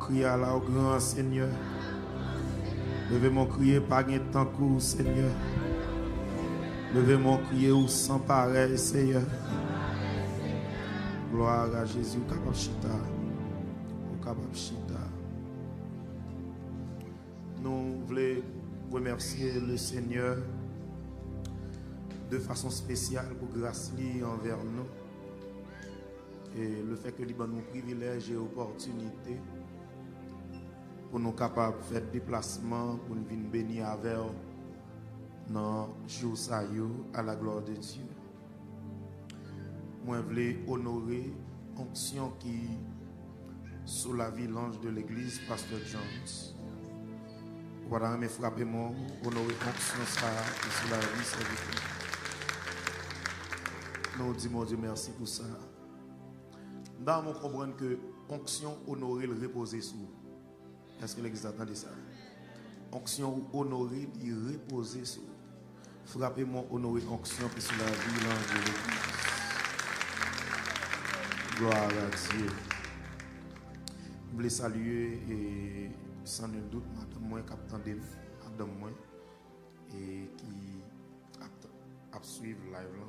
crier à la grand Seigneur. Levez mon crier par un temps court, Seigneur. Levez mon crier ou sans pareil, Seigneur. Gloire à Jésus, au capable chita. Au capable chita. Nous voulons remercier le Seigneur de façon spéciale pour grâce envers nous. Et le fait que nous nous privilèges et opportunités pour nous capables de faire déplacement, pour nous venir bénir avec dans le jour à la gloire de Dieu. Moi, je voulais honorer l'onction qui sous la vie l'ange de l'église, Pasteur Jones. Voilà, mais frappez-moi, honorer l'onction sous la vie, serviteur. Nous disons Dieu merci pour ça. Dans mon comprendre que onction honorer le reposer sur. Est-ce que l'église attendait ça? Onction honorer il reposer sur. Frappez-moi honorer onction qui sur la vie l'ange de l'église. Gloire à Dieu. Je voulais saluer et sans nul doute madame moi capitaine madame moi et qui a suivre live là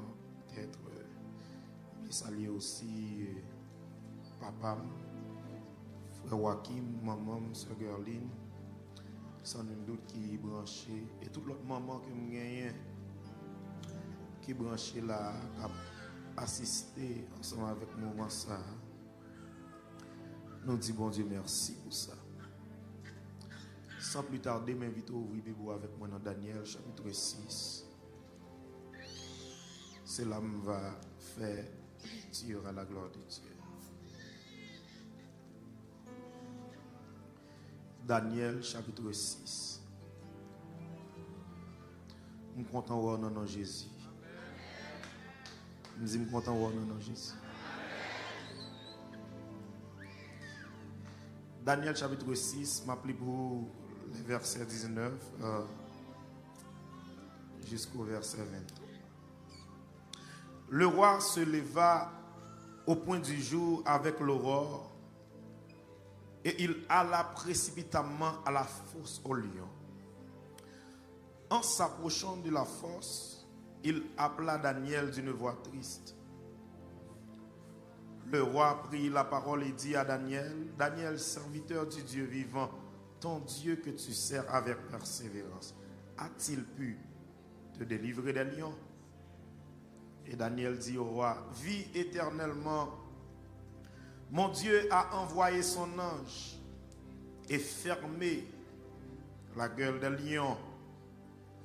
peut-être je saluer aussi papa frère Joachim maman sœur Gerline sans nul doute qui branché et tout l'autre maman que me gagne qui branché là a assisté ensemble avec moi ça. Nous disons bon Dieu merci pour ça. Sans plus tarder, m'invite à ouvrir Bible avec moi dans Daniel chapitre 6. Cela me va faire lecture à la gloire de Dieu. Daniel chapitre 6. Je suis content de voir dans Jésus. Je suis content de voir dans Jésus. Daniel chapitre 6, m'appelle pour les versets 19 jusqu'au verset 23. Le roi se leva au point du jour avec l'aurore et il alla précipitamment à la fosse au lion. En s'approchant de la fosse, il appela Daniel d'une voix triste. Le roi prit la parole et dit à Daniel, Daniel, serviteur du Dieu vivant, ton Dieu que tu sers avec persévérance, a-t-il pu te délivrer des lions? Et Daniel dit au roi, vis éternellement, mon Dieu a envoyé son ange et fermé la gueule des lions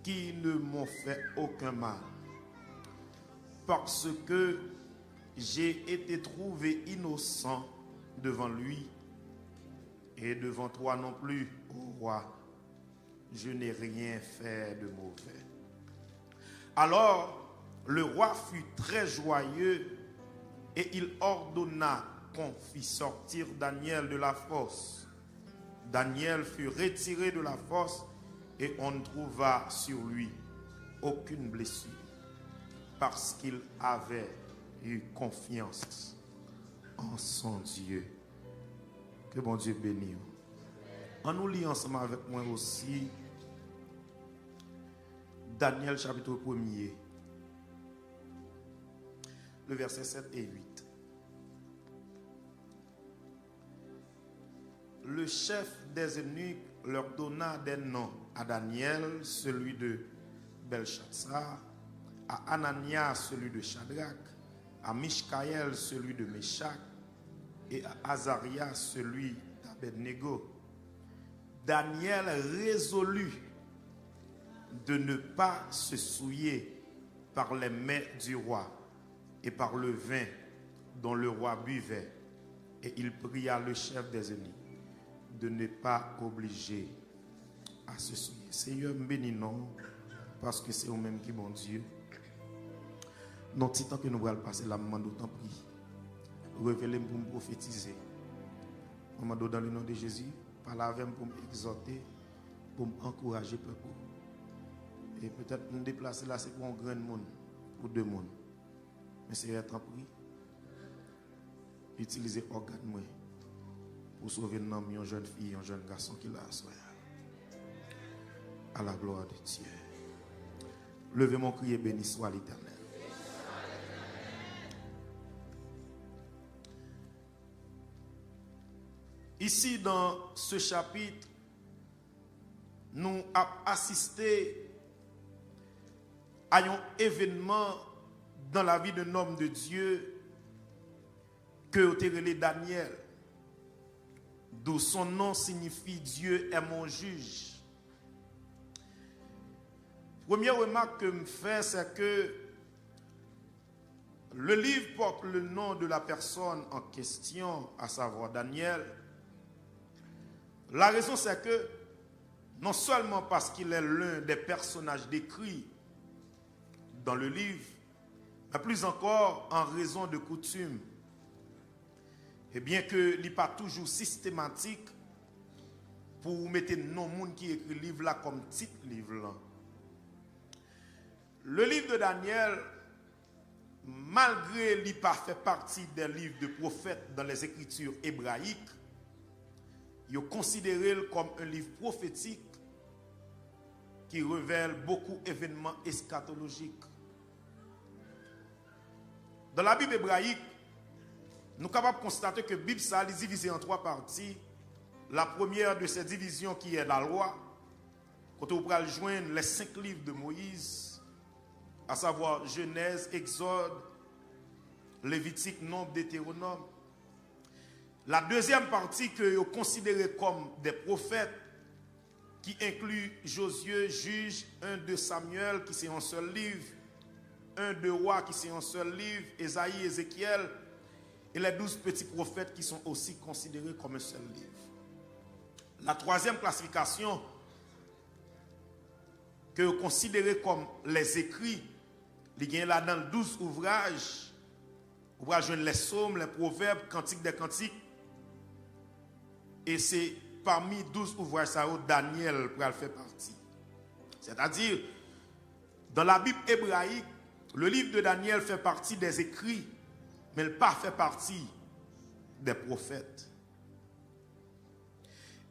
qui ne m'ont fait aucun mal. Parce que j'ai été trouvé innocent devant lui et devant toi non plus, ô roi. Je n'ai rien fait de mauvais. Alors, le roi fut très joyeux et il ordonna qu'on fit sortir Daniel de la fosse. Daniel fut retiré de la fosse et on ne trouva sur lui aucune blessure parce qu'il avait eu confiance en son Dieu. Que bon Dieu bénisse. On nous lit ensemble avec moi aussi Daniel chapitre 1er, le verset 7 et 8. Le chef des eunuques leur donna des noms à Daniel, celui de Belchatsar, à Anania, celui de Shadrach, à Mishkaël, celui de Meshach, et à Azaria, celui d'Abednego. Daniel résolut de ne pas se souiller par les mets du roi et par le vin dont le roi buvait. Et il pria le chef des eunuques de ne pas obliger à se souiller. Seigneur, bénis nous parce que c'est vous-même qui bon Dieu. Non, petit temps que nous allons passer la main d'autant prie. Révélez-moi pour me prophétiser. Maman, dans le nom de Jésus, parlez avec moi pour m'exhorter, pour m'encourager, peuple. Et peut-être me déplacer là, c'est pour un grand monde, pour deux mondes. Mais c'est être en prie. Utilisez organe moi pour sauver une jeune fille, un jeune garçon qui l'a assoyé. À la gloire de Dieu. Levez mon cri et béni soit l'Éternel. Ici, dans ce chapitre, nous avons assisté à un événement dans la vie d'un homme de Dieu que vous avez Daniel, d'où son nom signifie Dieu est mon juge. Première remarque que je fais, c'est que le livre porte le nom de la personne en question, à savoir Daniel. La raison, c'est que non seulement parce qu'il est l'un des personnages décrits dans le livre, mais plus encore en raison de coutume. Et bien que il n'est pas toujours systématique pour mettre le nom monde qui écrit le livre là comme titre livre là. Le livre de Daniel, malgré qu'il n'a pas fait partie des livres de prophètes dans les écritures hébraïques, il est considéré comme un livre prophétique qui révèle beaucoup d'événements eschatologiques. Dans la Bible hébraïque, nous sommes capables de constater que la Bible est divisée en 3 parties. La première de ces divisions qui est la loi, quand on peut joindre les 5 livres de Moïse, à savoir Genèse, Exode, Lévitique, Nombre, Deutéronome. La deuxième partie que vous considérez comme des prophètes, qui inclut Josué, Juge, 1 de Samuel, qui c'est un seul livre, 1 de Roi, qui c'est un seul livre, Ésaïe, Ézéchiel, et les 12 petits prophètes qui sont aussi considérés comme un seul livre. La troisième classification, que vous considérez comme les écrits, il y a là dans 12 ouvrages, ouvrages les psaumes, les proverbes, cantiques des cantiques, et c'est parmi 12 ouvrages, ça, Daniel pour faire partie. C'est-à-dire, dans la Bible hébraïque, le livre de Daniel fait partie des écrits, mais il n'a pas fait partie des prophètes.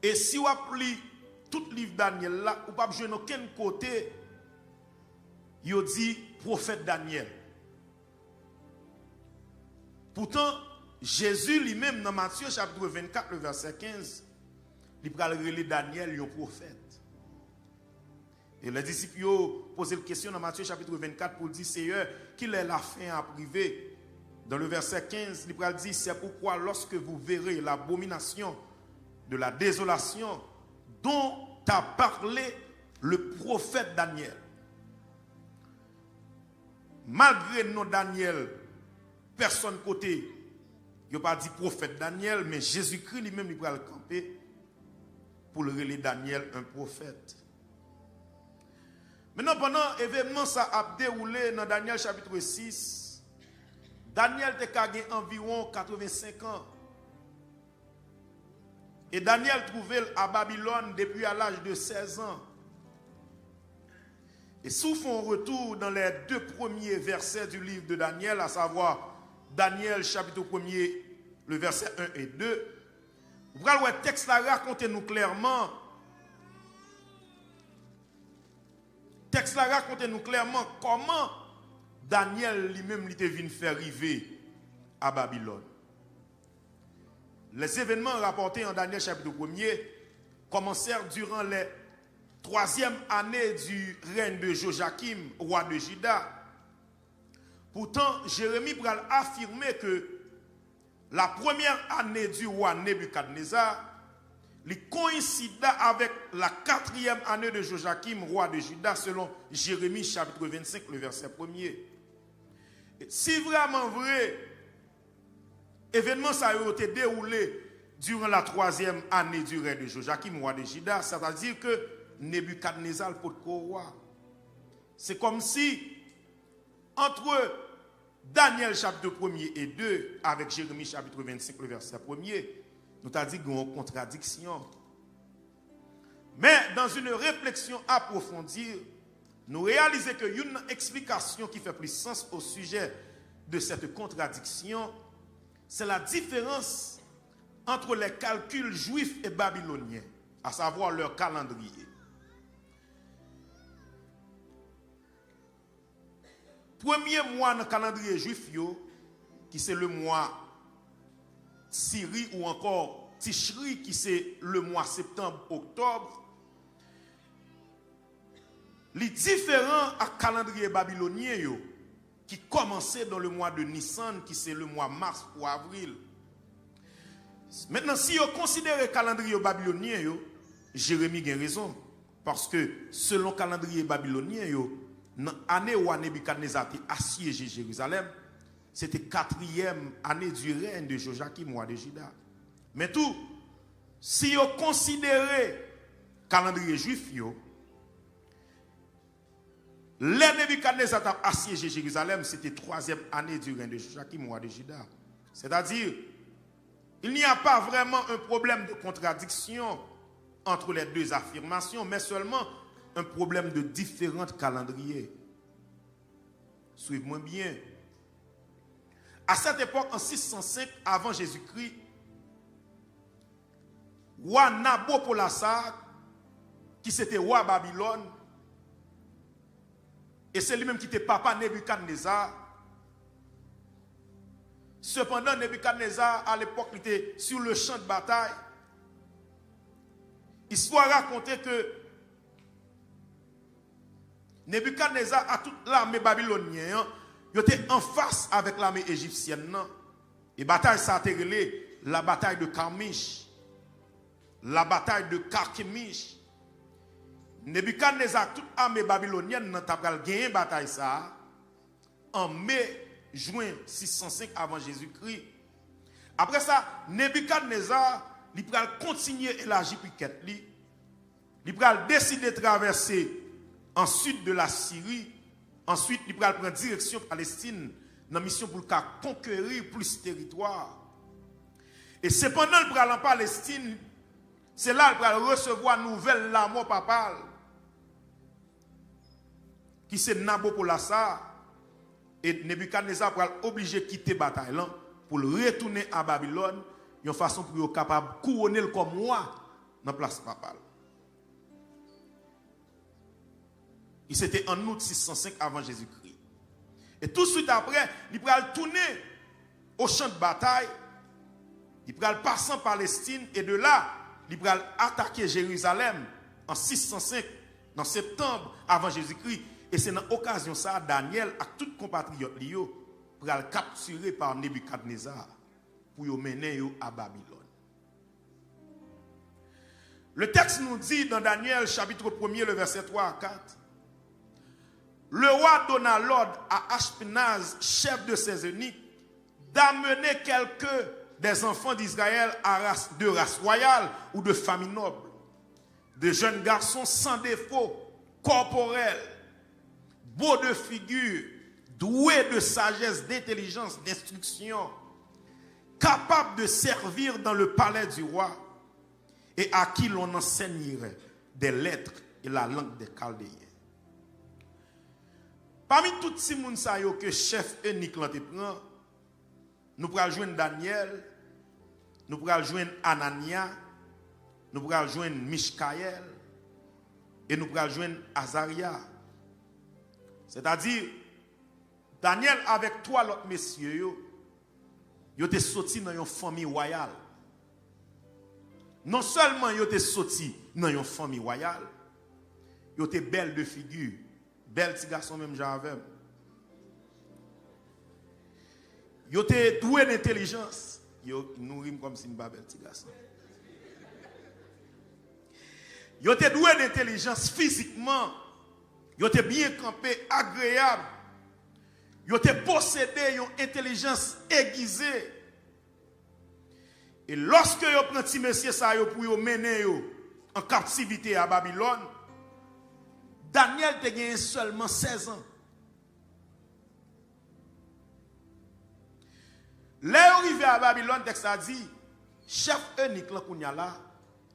Et si vous appelez tout le livre de Daniel là, vous ne pouvez pas jouer aucun côté, il dit prophète Daniel. Pourtant, Jésus lui-même, dans Matthieu chapitre 24, le verset 15, il va relire Daniel, un prophète. Et les disciples posent la question dans Matthieu chapitre 24 pour dire, Seigneur, qu'il est la fin à priver. Dans le verset 15, il va dire, c'est pourquoi lorsque vous verrez l'abomination de la désolation dont a parlé le prophète Daniel. Malgré nos Daniel, personne côté, il n'a pas dit prophète Daniel, mais Jésus-Christ lui-même, il va le camper pour le relayer Daniel, un prophète. Maintenant, pendant l'événement, ça a déroulé dans Daniel chapitre 6. Daniel a environ 85 ans. Et Daniel trouvait à Babylone depuis à l'âge de 16 ans. Et sous son retour dans les 2 premiers versets du livre de Daniel, à savoir Daniel chapitre 1er, le verset 1 et 2, vous voyez le texte là raconte-nous clairement. Texte là raconte-nous clairement comment Daniel lui-même était venu faire arriver à Babylone. Les événements rapportés en Daniel chapitre 1er commencèrent durant les 3e année du règne de Joachim, roi de Juda. Pourtant, Jérémie pral affirmer que la première année du roi Nebuchadnezzar coïncida avec la 4e année de Joachim, roi de Juda, selon Jérémie chapitre 25, le verset 1er. Si vraiment vrai, événement ça a été déroulé durant la 3e année du règne de Joachim, roi de Juda, c'est-à-dire que Nebuchadnezzar pour le roi. C'est comme si entre Daniel chapitre 1er et 2 avec Jérémie chapitre 25 le verset 1er, nous avons dit qu'il y a une contradiction. Mais dans une réflexion approfondie, nous réalisons qu'il y a une explication qui fait plus sens au sujet de cette contradiction, c'est la différence entre les calculs juifs et babyloniens, à savoir leur calendrier. Premier mois dans le calendrier juif, qui c'est le mois Syrie ou encore Tishri, qui c'est le mois septembre-octobre, les différents calendriers babyloniens qui commençaient dans le mois de Nissan, qui c'est le mois mars ou avril. Maintenant, si vous considérez le calendrier babylonien, Jérémie a raison. Parce que selon le calendrier babylonien, dans l'année où Nebuchadnezzar a assiégé Jérusalem, c'était 4e année du règne de Joachim, roi de Juda. Mais tout, si vous considérez le calendrier juif, les Nebuchadnezzar a assiégé Jérusalem, c'était 3e année du règne de Joachim, roi de Juda. C'est-à-dire, il n'y a pas vraiment un problème de contradiction entre les deux affirmations, mais seulement un problème de différents calendriers. Suivez-moi bien. À cette époque, en 605 avant Jésus-Christ, roi Nabopolassar, qui c'était roi Babylone, et c'est lui-même qui était papa Nebuchadnezzar. Cependant, Nebuchadnezzar, à l'époque, il était sur le champ de bataille. Histoire racontée que Nebuchadnezzar a toute l'armée babylonienne, il était en face avec l'armée égyptienne. Et bataille ça a été la bataille de Carchemish, la bataille de Carchemish. Nebuchadnezzar, toute l'armée babylonienne, n'a pas gagné bataille ça en mai, juin 605 avant Jésus-Christ. Après ça, Nebuchadnezzar, il va continuer à élargir piquette. Il va décider de traverser en sud de la Syrie. Ensuite, il va prendre direction Palestine dans la mission pour conquérir plus de territoire. Et cependant, il va en Palestine. C'est là qu'il va recevoir nouvelle la mort papale. Qui c'est Nabopolassar. Et Nebuchadnezzar va obligé de quitter la bataille là pour retourner à Babylone. Une façon pour être capable de couronner comme moi dans la place papale. Et c'était en août 605 avant Jésus-Christ. Et tout de suite après, il va tourner au champ de bataille. Il va passer en Palestine et de là, il va attaquer Jérusalem en 605, en septembre avant Jésus-Christ. Et c'est dans l'occasion ça, Daniel et tous les compatriotes pour être capturés par Nebuchadnezzar pour les mener à Babylone. Le texte nous dit dans Daniel chapitre 1er, le verset 3 à 4, le roi donna l'ordre à Ashpenaz, chef de ses eunuques, d'amener quelques des enfants d'Israël de race royale ou de famille noble, de jeunes garçons sans défaut, corporels, beaux de figure, doués de sagesse, d'intelligence, d'instruction, capables de servir dans le palais du roi et à qui l'on enseignerait des lettres et la langue des Chaldéens. Parmi tous ces gens que chef unique l'entreprend, nous pourrons joindre Daniel, nous pourrons joindre Anania, nous pourrons joindre Michkaël et nous pourrons joindre Azaria. C'est-à-dire, Daniel avec trois autres messieurs, ils étaient sortis dans une famille royale. Non seulement ils étaient sortis dans une famille royale, ils étaient belles de figure. Bel petit garçon même j'avais. Yo te doué d'intelligence. Yo nourrit comme si pas bel petit garçon. Yo te doué d'intelligence physiquement. Yo te bien campé, agréable. Yo te possédé une intelligence aiguisée. Et lorsque yo prend petit monsieur ça yo pour yo mener yo en captivité à Babylone, Daniel te gagné seulement 16 ans. Là arrivé à Babylone, texte a dit, chef unique là qu'on y a là,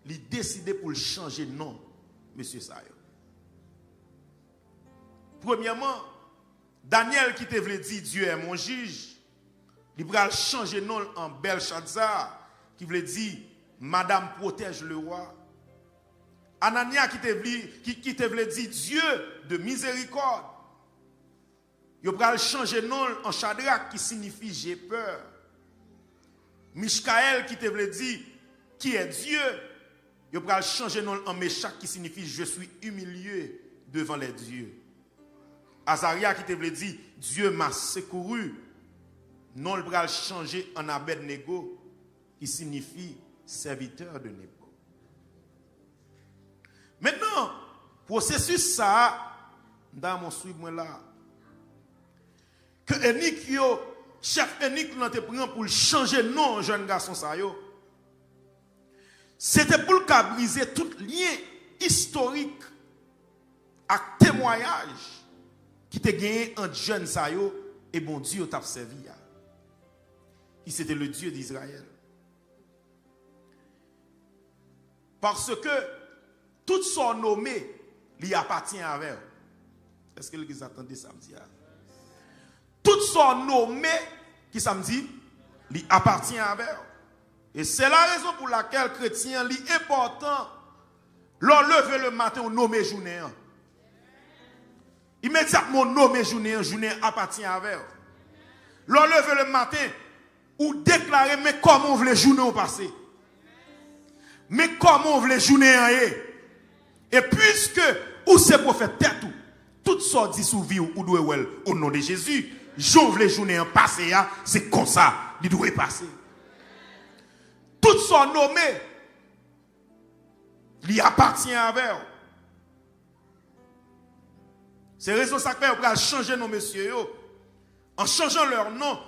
il décidé pour changer de nom, monsieur Sayo. Premièrement, Daniel qui te voulait dire Dieu est mon juge, il va changer de nom en Belshazzar, qui veut dire Madame protège le roi. Anania qui te veut dire Dieu de miséricorde. Yo pral changer nom en Shadrach qui signifie j'ai peur. Mishkaël qui te veut dire qui est Dieu. Yo pral changer nom en Meshach qui signifie je suis humilié devant les dieux. Azaria qui te veut dire Dieu m'a secouru. Non le pral changer en Abednego qui signifie serviteur de Nebo. Maintenant, processus ça dans mon suivre moi là que Enik yo chef Enik nan te prend pour changer nom jeune garçon ça yo. C'était pour le briser tout lien historique à témoignage qui te gagné entre jeune ça yo et bon Dieu t'a servi. Qui c'était le Dieu d'Israël. Parce que tout son nommé lui appartient à eux. Est-ce que vous attendez samedi? Tout son nommé qui samedi lui appartient à eux. Et c'est la raison pour laquelle chrétien lui important l'on lever le matin au nommé journée. Immédiatement nommé journée appartient à eux. L'on lever le matin ou déclarer mais comment on veut les journées passer. Mais comment on veut les journées et puisque ou c'est prophète tête tout ça dit sous vie ou doit au nom de Jésus, j'ouvre les journées en passé c'est comme ça, il doit passer. Tout ça nommé lui appartient à eux. C'est raison ça que pour changer nos messieurs en changeant leur nom,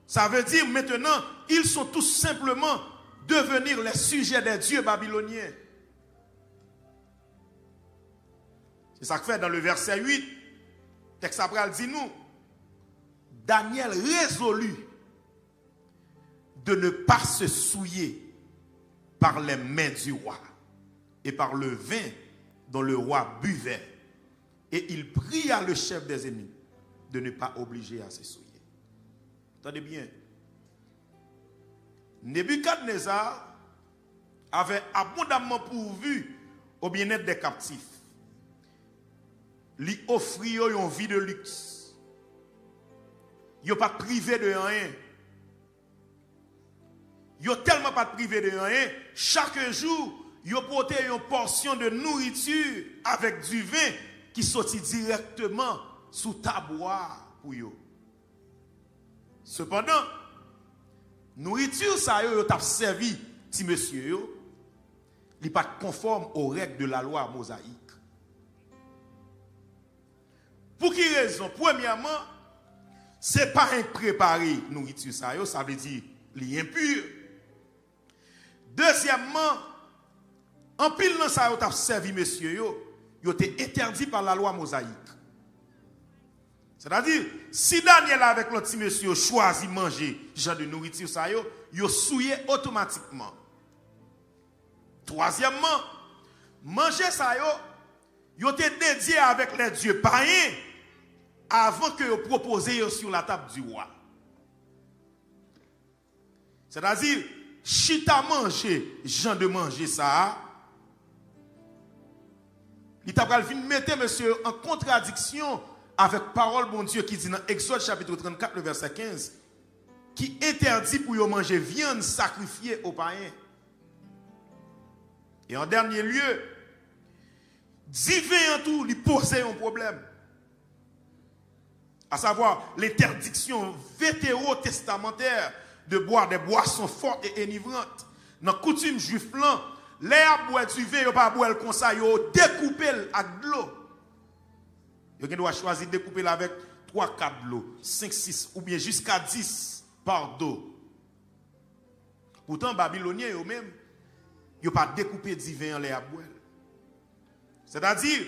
ça veut dire maintenant ils sont tout simplement devenir les sujets des dieux babyloniens. C'est ça que fait dans le verset 8, texte après dit nous, Daniel résolut de ne pas se souiller par les mains du roi et par le vin dont le roi buvait. Et il pria le chef des ennemis de ne pas obliger à se souiller. Attendez bien. Nebuchadnezzar avait abondamment pourvu au bien-être des captifs. Lui offrit une vie de luxe. Il n'a pas privé de rien. Il n'a tellement pas privé de rien. Chaque jour, il a porté une portion de nourriture avec du vin qui sortit directement sous taboire pour eux. Cependant, nourriture ça yo t'a servi ti monsieur yo, il pas conforme aux règles de la loi mosaïque. Pour qui raison? Premièrement, c'est pas impréparé nourriture ça yo, ça veut dire li impur. Deuxièmement, en pile dans ça yo t'a servi monsieur yo était interdit par la loi mosaïque. C'est-à-dire, si Daniel avec l'autre petit monsieur choisit manger genre de nourriture ça yo souillé automatiquement. Troisièmement, manger ça yo était dédié avec les dieux païens avant que yo proposé sur la table du roi. C'est-à-dire, chita manger genre de manger ça, il t'a pral mettre monsieur en contradiction avec parole bon Dieu qui dit dans Exode chapitre 34 le verset 15 qui interdit pour yo manger viande sacrifiée aux païens. Et en dernier lieu, divin en tout lui posait un problème. À savoir l'interdiction vétérotestamentaire de boire des boissons fortes et enivrantes. Dans la coutume juif blanc, les à boire du vin, ils ne pas boire comme ça, ils découpent avec de l'eau. Ils doivent choisir de découper avec 3-4 de l'eau, 5-6 ou bien jusqu'à 10 par d'eau. Pourtant, Babyloniens eux-mêmes, ils n'ont pas découpé du vin en les à boire. C'est-à-dire,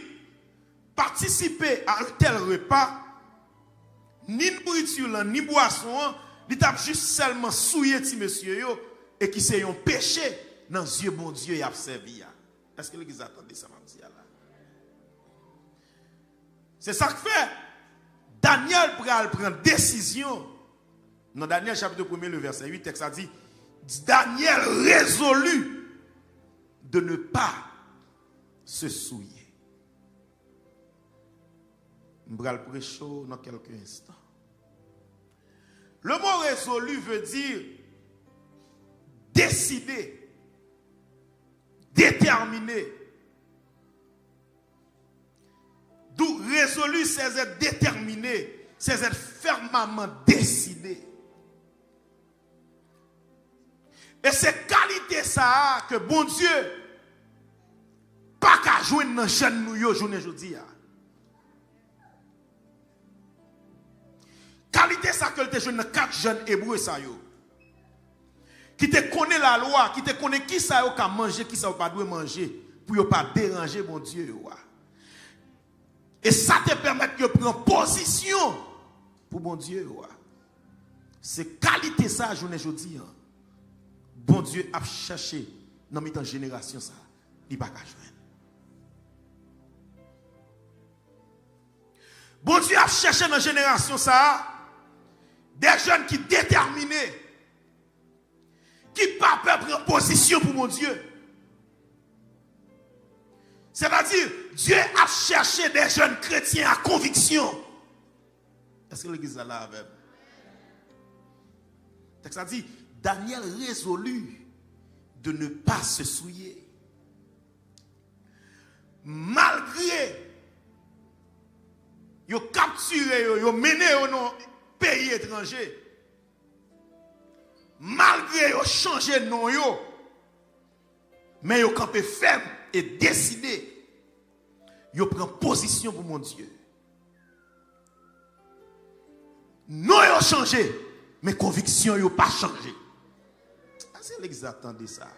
participer à un tel repas, ni nourriture, ni boisson, il tape juste seulement souiller ti monsieur yo et qui c'est un péché dans les yeux bon Dieu y a servi. Est-ce que vous attendez ça mardi là? C'est ça que fait Daniel prend décision dans Daniel chapitre 1 le verset 8 texte a dit Daniel résolut de ne pas se souiller. Je vais le prêcher dans quelques instants. Le mot résolu veut dire décider, déterminer. D'où résolu, c'est être déterminé, c'est être fermement décidé. Et c'est qualité ça que bon Dieu pas qu'à jouer dans chaîne nous yo journée aujourd'hui. Qualité ça que te joué dans 4 jeunes hébreux ça yo. Qui te connaît la loi, qui te connaît qui ça yo ka manger, qui ça yo pas doit manger pour yo pas déranger bon Dieu yo. Et ça te permet de prendre position pour bon Dieu yo. C'est qualité ça journée aujourd'hui. Bon Dieu a cherché dans mi-temps génération ça, il pas qu'à joindre. Bon Dieu a cherché dans génération ça des jeunes qui déterminés, qui pas peur prendre position pour mon Dieu. C'est-à-dire, Dieu a cherché des jeunes chrétiens à conviction. Est-ce que l'église est là avec? Ça dit, Daniel résolut de ne pas se souiller. Malgré yo capturé yo mené dans pays étranger. Malgré yo changé nom yo, mais yo campé ferme et décidé. Yo prend position pour mon Dieu. Non yo changé, mais conviction yo pas changé. C'est l'exact de ça.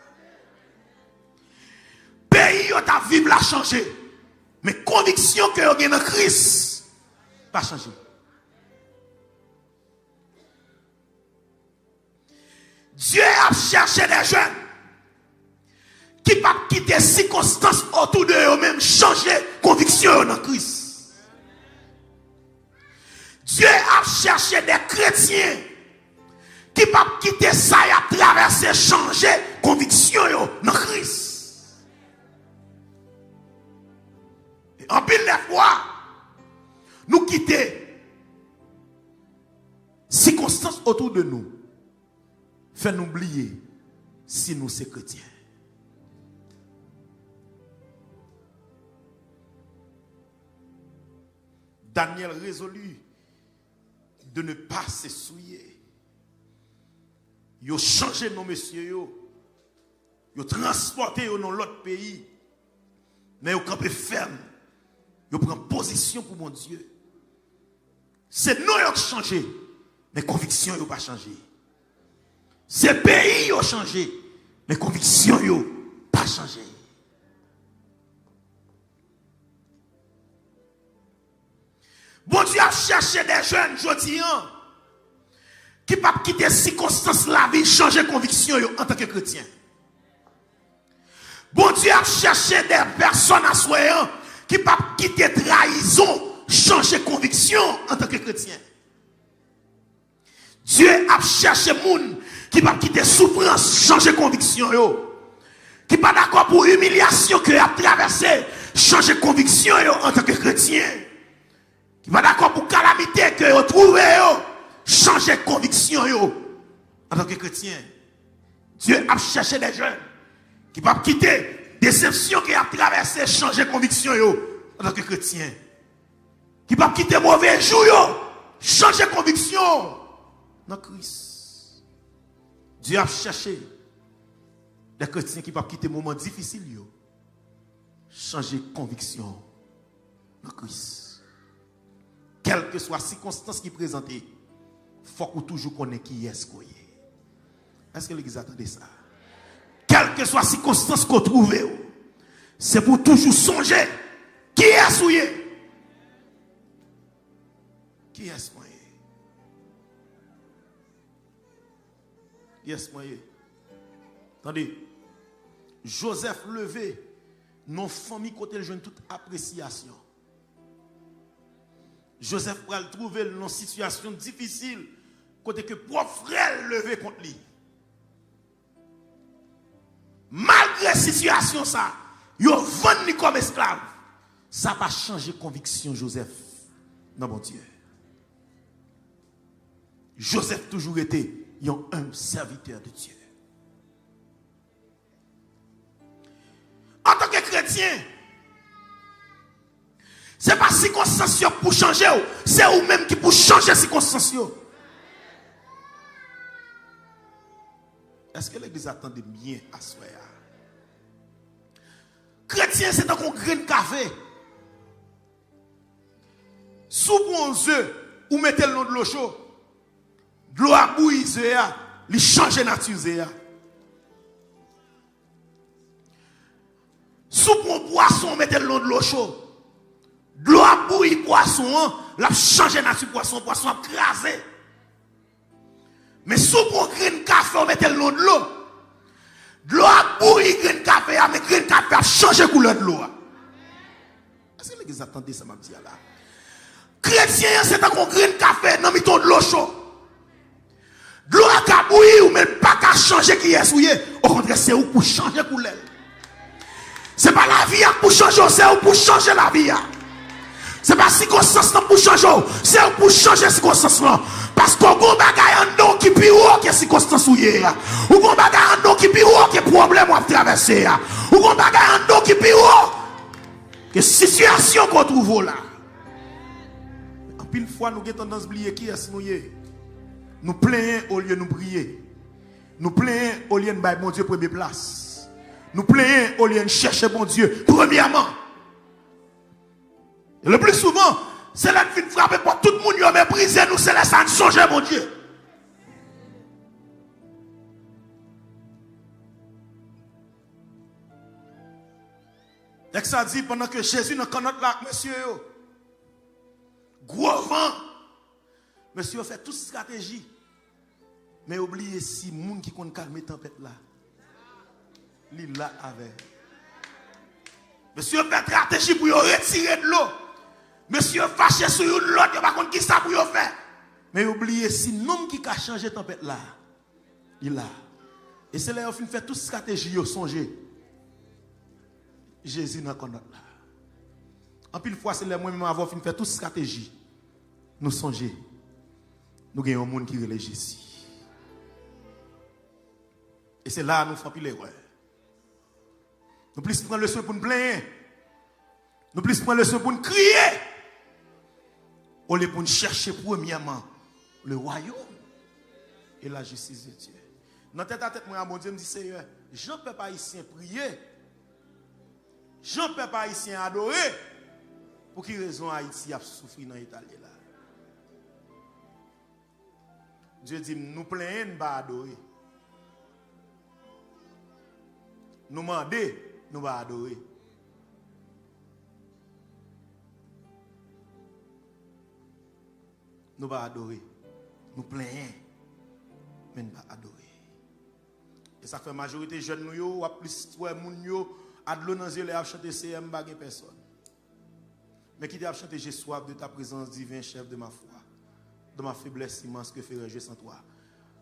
Pays yo ta vie l'a changé, mais conviction que yo gen dans Christ pas changé. Dieu a cherché des jeunes qui ne peuvent pas quitter circonstances autour de eux-mêmes, changer conviction dans Christ. Dieu a cherché des chrétiens qui ne peuvent pas quitter ça et à traverser, changer conviction dans Christ. Et en pile de fois, nous quitter circonstances autour de nous. Fait nous oublier si nous sommes chrétiens. Daniel résolut de ne pas se souiller. Il a changé nos messieurs, il a transporté dans l'autre pays, mais il a campé ferme, il prend position pour mon Dieu. C'est nous qui avons changé, mais conviction n'a pas changé. Ces pays ont changé, mais convictions n'ont pas changé. Bon Dieu a cherché des jeunes aujourd'hui qui ne peuvent pas quitter circonstances la vie, changer conviction en tant que chrétien. Bon Dieu a cherché des personnes à soyant qui ne peuvent pas quitter trahison, changer conviction en tant que chrétien. Dieu a cherché des gens qui ne peuvent pas quitter souffrance, changer conviction. Qui ne sont pas d'accord pour humiliation que a traversé, changer conviction en tant que chrétien. Qui ne sont pas d'accord pour calamité que vous trouvez, changer conviction en tant que chrétien. Dieu a cherché des jeunes qui ne peuvent pas quitter déception qui a traversé, changer conviction en tant que chrétien. Qui ne peuvent pas quitter mauvais jours, changer conviction dans Christ. Dieu a cherché des chrétiens qui ne peuvent pas quitter moments difficiles, changer conviction dans Christ. Quelles que soient les circonstances qui présentent, il faut que toujours connaisse qui est-ce qu'on est. Est-ce que l'église attendait ça? Quelles que soient les circonstances qu'on trouve, c'est pour toujours songer qui est-ce qu'on est. Qui est-ce qu'on est? Yes, moi. Attendez, Joseph levé, non famille côté le jeune toute appréciation. Joseph va le trouver dans une situation difficile, côté que propre frère levé contre lui. malgré situation ça, yo vendu comme esclave. Ça va changer conviction Joseph. Non mon Dieu. Joseph toujours été un serviteur de Dieu. En tant que chrétien, ce n'est pas circonstance pour changer, c'est vous-même qui pour changer circonstance. Est-ce que l'église attendait bien à soi? Chrétien, c'est un grain de café. Sous bon œuf, ou mettez le nom de l'eau chaude. De l'eau à bouillir, il change de nature. Sous bon poisson, mettez le nom de l'eau chaude. De l'eau à bouillir, poisson, il change de nature, poisson crasé. Mais sous bon grain de café, mettez le nom de l'eau. De l'eau à bouillir, grain de café, mais grain de café a changé de couleur de l'eau. Est-ce que l'église attendait ça, m'a dit là? Chrétien, c'est un grain de café, non, mettons de l'eau chaude. De l'eau à bouillir, mais pas qu'à changer qui est souillé. Au contraire, c'est où pour changer couleur. C'est pas la vie pour changer, c'est où pour changer la vie. C'est pas circonstance pour changer, c'est où pour changer circonstance. Parce qu'on a un bagage en don qui plus haut que circonstance ou un bagage en don qui plus haut que problème à traverser. Ou un bagage en don qui plus haut que situation qu'on trouve là. En pile fois nous avons tendance à oublier qui est nous. Nous plaignons au lieu de nous prier. Nous plaignons au lieu de mettre mon Dieu première place. Nous plaignons au lieu de chercher mon Dieu premièrement. Et le plus souvent, c'est là que frapper pour tout le monde, mais méprisé, nous, c'est là ça ne change mon Dieu. Et ça dit, pendant que Jésus ne connaît là, monsieur, gros vent, monsieur fait toute stratégie. Mais oubliez si les gens qui comptent calmer la tempête là, il là avec. Monsieur fait stratégie pour retirer de l'eau. Monsieur fâché sur l'autre, il n'y a pas contre qui ça pour faire. Mais oubliez si l'homme qui a changé la tempête là, il là. Et c'est là qu'il fait toute stratégie, il songer. Jésus n'a pas là. En pile fois, c'est là moi-même avant de faire toute stratégie. Nous songer. Nous avons un monde qui relève Jésus. Et c'est là que nous faisons pile erreur. Nous plus prendre le soin pour nous plaindre. Nous plus prendre le soin pour nous crier. Au lieu pour nous chercher premièrement le royaume et la justice de Dieu. Dans tête à tête, moi, mon Dieu me dit, Seigneur, je ne peux pas ici prier. Je ne peux pas ici adorer. Pour quelle raison Haïti a souffert dans l'Italie là? Dieu dit, nous plaignons, nous adorer. Nous demander, nous adorer. Nous va adorer. Nous plaignons, mais nous va adorer. Et ça fait majorité de jeunes nous, ou plus de gens à de l'eau dans les yeux, à chanter CM, baguer personne. Mais qui t'a chanté, j'ai soif de ta présence divine, chef de ma foi, de ma faiblesse immense que ferais-je sans toi.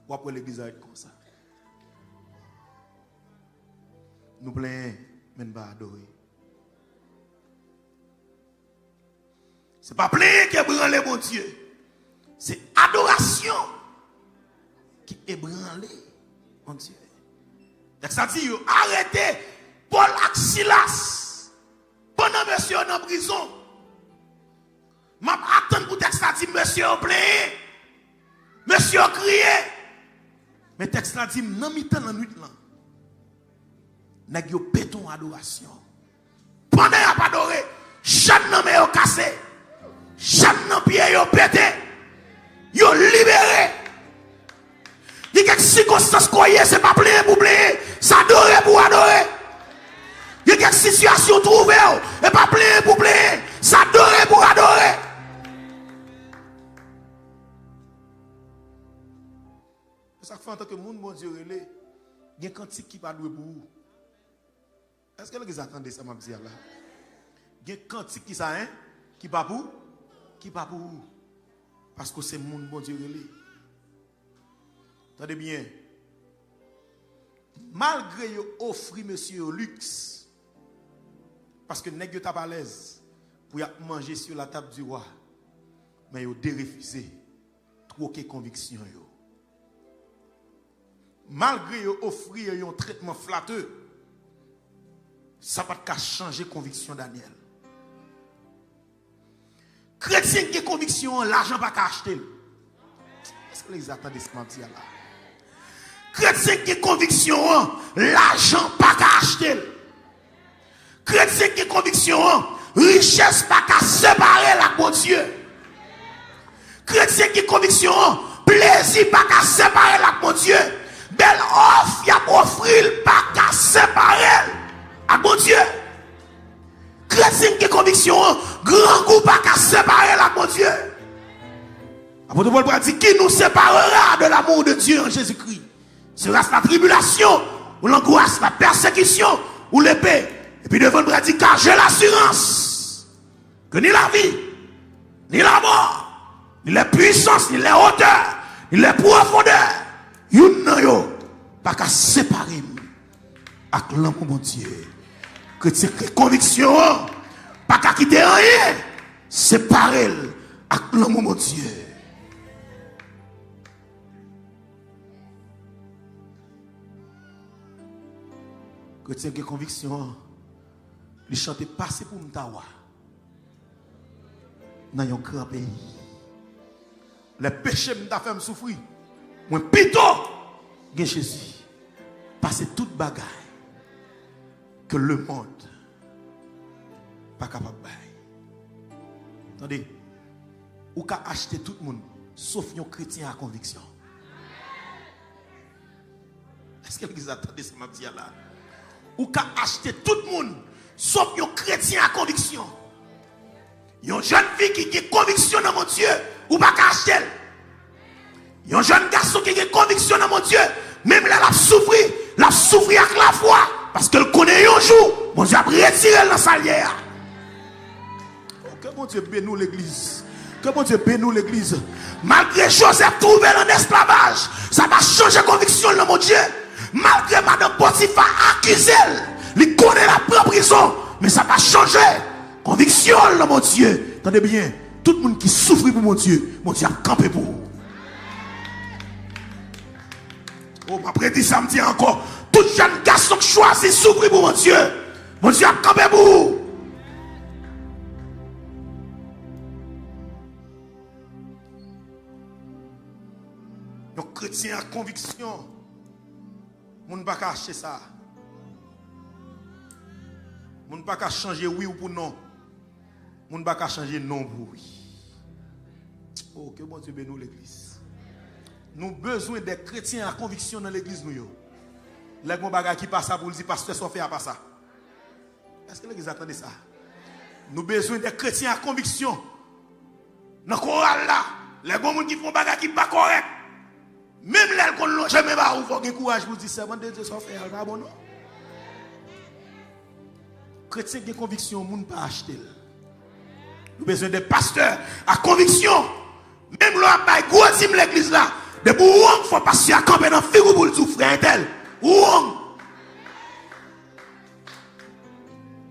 Ou après l'église va être comme ça. Nous plaignons, mais nous va adorer. Ce n'est pas plaindre qui ébranle le bon Dieu. C'est adoration qui ébranle mon Dieu. Donc ça dit, arrêtez Paul et Silas pendant monsieur en prison. Je m'attends pour texte ça dit, monsieur plaint, monsieur crié. Mais texte ça dit, non mi-temps dans la nuit là. N'a yo béton adoration. Pendant qu'il a pas adoré, chaque nom est cassé. Chaque nom pied est pété. Yo libéré. Il y a quelques circonstances croyez, c'est pas plaire pour plaire, ça adorer pour adorer. Il y a quelques situations trouvées, et pas plaire pour plaire, ça adorer pour adorer. C'est ça que fait en tant que monde, bon Dieu, il y a un cantique qui pas doué pour vous. Est-ce que vous attendez ça, m'a dit là? Il y a un cantique qui ça, hein? Qui pas pour? Qui pas pour vous? Parce que c'est le monde, bon Dieu, relais. Attendez bien. malgré yo offri monsieur au luxe, parce que nèg yo t'a pas l'aise pour manger sur la table du roi, mais yo dérefusé troquer conviction yo. Malgré yo offrir un traitement flatteux, ça va pas changer conviction Daniel. Chrétien qui a conviction, l'argent pas acheter. Est-ce que les attendez ce matin là? Chrétien qui a conviction, l'argent pas acheter. Chrétien qui a conviction, richesse pas séparer la bon Dieu. Chrétien qui a conviction, plaisir pas séparer la bon Dieu. Belle offre, il y a offrir pas séparer à bon Dieu. Chrétien qui a conviction, grand goût pas séparer la bon Dieu. Apôtre Paul dit qui nous séparera de l'amour de Dieu en Jésus-Christ? Sera-ce la tribulation, ou l'angoisse, la persécution, ou l'épée? Et puis devant le dit car j'ai l'assurance que ni la vie, ni la mort, ni les puissances, ni les hauteurs, ni les profondeurs, yon nan yo pas qu'à séparer avec l'amour de Dieu. Que c'est conviction, pas qu'à quitter rien, séparer avec l'amour de Dieu. Que c'est conviction, les chanter passer pour m'tawa dans un grand pays. Les péchés m'ta fait me souffrir. Moi plutôt que Jésus passer toute bagaille que le monde pas capable de. Attendez, ou ka acheter tout le monde sauf un chrétien à conviction. Est-ce que vous attendez ce que je dis là? Ou ka acheter tout le monde sauf un chrétien à conviction. Une jeune fille qui a conviction dans mon Dieu, ou pas qu'à acheter. Un jeune garçon qui a conviction dans mon Dieu, même là, il a souffert avec la foi, parce qu'elle connaît un jour, mon Dieu a retiré dans sa lière. Que mon Dieu bénisse l'église. Que mon Dieu bénisse l'église. Malgré Joseph trouvé en esclavage, ça va changer conviction dans mon Dieu. Malgré Madame Potiphar accusé, il connaît la propre prison, mais ça va changer conviction dans mon Dieu. Attendez bien, tout le monde qui souffre pour mon Dieu a campé pour vous. Oh, après dit ça me dit encore, tout jeune garçon qui choisit souffrir pour mon Dieu a campé pour vous. Un chrétien à conviction, on ne peut pas acheter ça. On ne peut pas changer oui ou pour non. On ne peut pas changer non pour oui. Oh, que bon Dieu bénisse l'église. Nous avons besoin des chrétiens à conviction dans l'église. Les gens qui passent pour dire pasteur Sophie a pas ça. Est-ce que l'église attendait ça? Nous avons besoin des chrétiens à conviction. Dans le choral là, les gens qui font des qui ne sont pas corrects. Même les gens qui n'ont jamais pas eu courage pour dire servant de Dieu Sophie a pas bon non. Chrétien qui a conviction, nous ne pouvons pas acheter. Nous avons besoin des pasteurs à conviction. Même là, il y a l'église là. De pour il faut passer à camper dans le figure pour le souffrir un tel.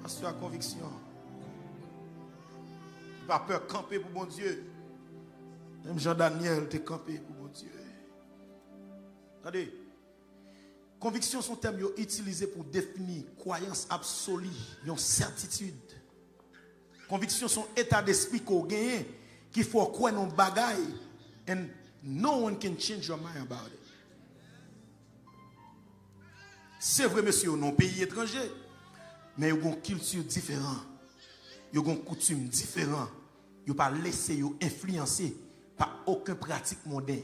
Pasteur à conviction. Il n'a pas peur de camper pour mon Dieu. Même Jean-Daniel était campé pour mon Dieu. Attendez. Conviction sont termes utilisés pour définir croyance absolue, une certitude. Conviction sont état d'esprit qu'on gagne, qu'il faut croire dans bagaille, and no one can change your mind about it. C'est vrai, monsieur, dans un pays étranger, mais ils ont une culture différente, ils ont une coutume différente, ils ne pas laisser influencer par aucune pratique mondaine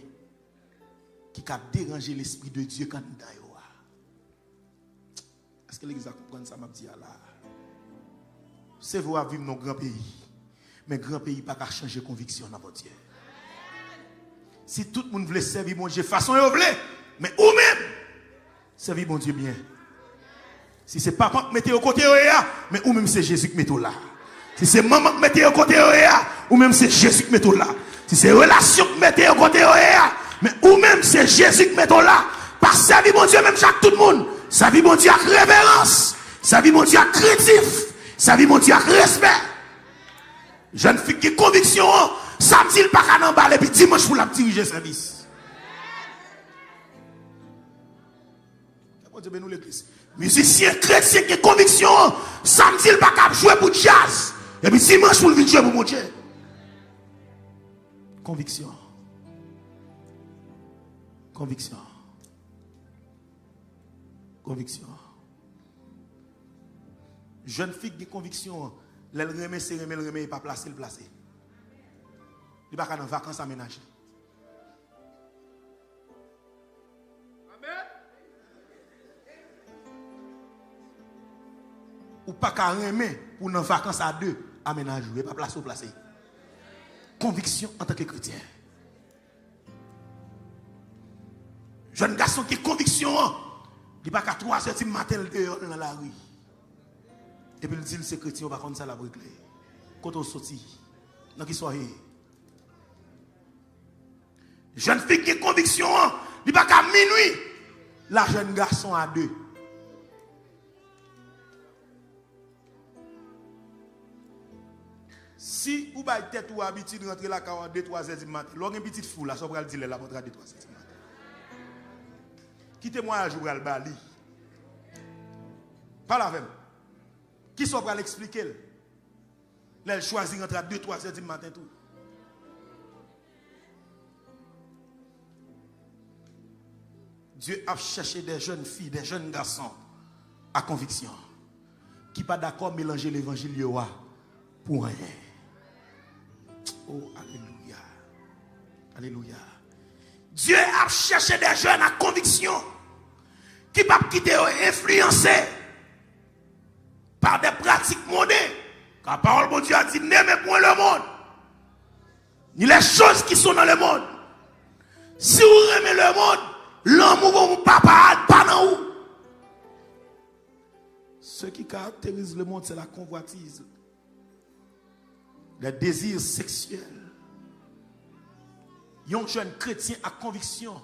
qui a dérangé l'esprit de Dieu quand il est. Est-ce que l'église a compris ça, m'a dit là? C'est vrai vivre dans un grand pays. Mais grand pays n'a pas changer conviction dans votre Dieu. Si tout le monde veut servir mon Dieu façon et veut, mais ou même servir mon Dieu bien. Si c'est papa qui mettez au côté, mais ou même c'est Jésus qui mettez là. Si c'est maman qui mettez au côté, ou même c'est Jésus qui mettez là. Si c'est relation qui mettez au côté, mais ou même c'est Jésus qui mettez là. Pas pas servir mon Dieu même chaque tout le monde. Servir mon Dieu avec révérence. Servir mon Dieu avec créatif. Servir mon Dieu avec respect. Jeune fille qui a conviction, samedi il pas qu'à en bas et puis dimanche pour la diriger service. Nous l'église. Musicien chrétien qui a conviction, samedi il pas qu'à jouer pour jazz et puis dimanche pour le jouer pour mon Dieu. Conviction. Conviction. Conviction. Jeune fille qui a conviction, elle remet, c'est remet, elle remet, pas placer, le placer. Il n'y a pas qu'à en vacances à ménager. Amen. Ou pas qu'à remet pour en vacances à deux à ménager, il n'y a pas placer ou placer. Conviction en tant que chrétien. Jeune garçon qui a conviction, il n'y a pas qu'à 3h du matin dehors dans la rue. Et puis il dit, c'est chrétien, on va comme ça la brique. Quand on sortit, dans qui soit. Jeune fille qui a conviction, il n'y a pas qu'à minuit, la jeune garçon à deux. Si vous avez tête ou habitude de rentrer là à 2-3 heures du matin, l'on a une petite foule là, ça va le dire là, pour 2-3 heures du matin. Quittez-moi à jouer à le bali. Parle avec moi. Qui soit pour l'expliquer? Elle choisit de rentrer à 2-3 heures du matin tout. Dieu a cherché des jeunes filles, des jeunes garçons à conviction qui ne sont pas d'accord mélanger l'évangile pour rien. Oh, alléluia. Alléluia. Dieu a cherché des jeunes à conviction qui ne peuvent pas quitter influencés par des pratiques mondaines. Car la parole de Dieu a dit, n'aimez point le monde, ni les choses qui sont dans le monde. Si vous aimez le monde, l'amour va vous pas dans vous. Ce qui caractérise le monde, c'est la convoitise, les désirs sexuels. Un jeune chrétien à conviction,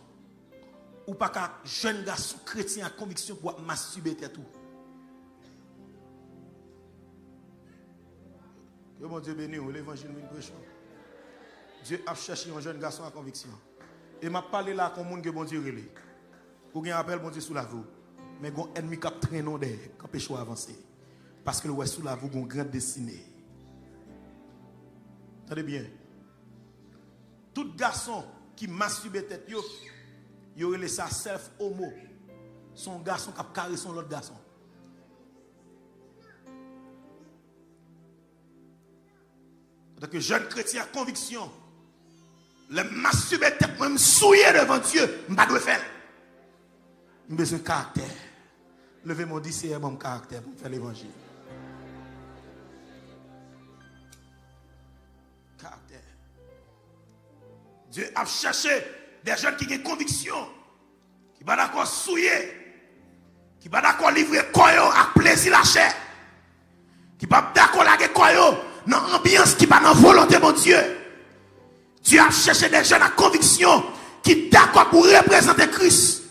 ou pas qu'un jeune garçon chrétien à conviction pour masturber tout. Que mon Dieu bénisse, l'évangile nous prêche. Dieu a cherché un jeune garçon à conviction. Et m'a parlé là comme monde que bon Dieu relé. Ou bien appelle bon Dieu sous la vous. Mais gon ennemi qui traîne derrière, quand péché avancer. Parce que le sous la vous gon grande destinée. Attendez bien. Tout garçon qui masturbe tête yo, yo relé ça self homo. Son garçon qui a carré son l'autre garçon. Donc jeune chrétien à conviction, le masturber tête même souiller devant Dieu, je ne dois pas faire. J'ai besoin de caractère. Levez mon dit c'est mon caractère pour faire l'évangile. Caractère. Dieu a cherché des jeunes qui ont une conviction, qui ne sont pas d'accord souiller, qui ne sont pas d'accord livrer koyo à plaisir la chair, qui ne sont pas d'accord avec koyo dans l'ambiance qui va dans la volonté de mon Dieu. Dieu a cherché des jeunes à conviction qui sont d'accord pour représenter Christ,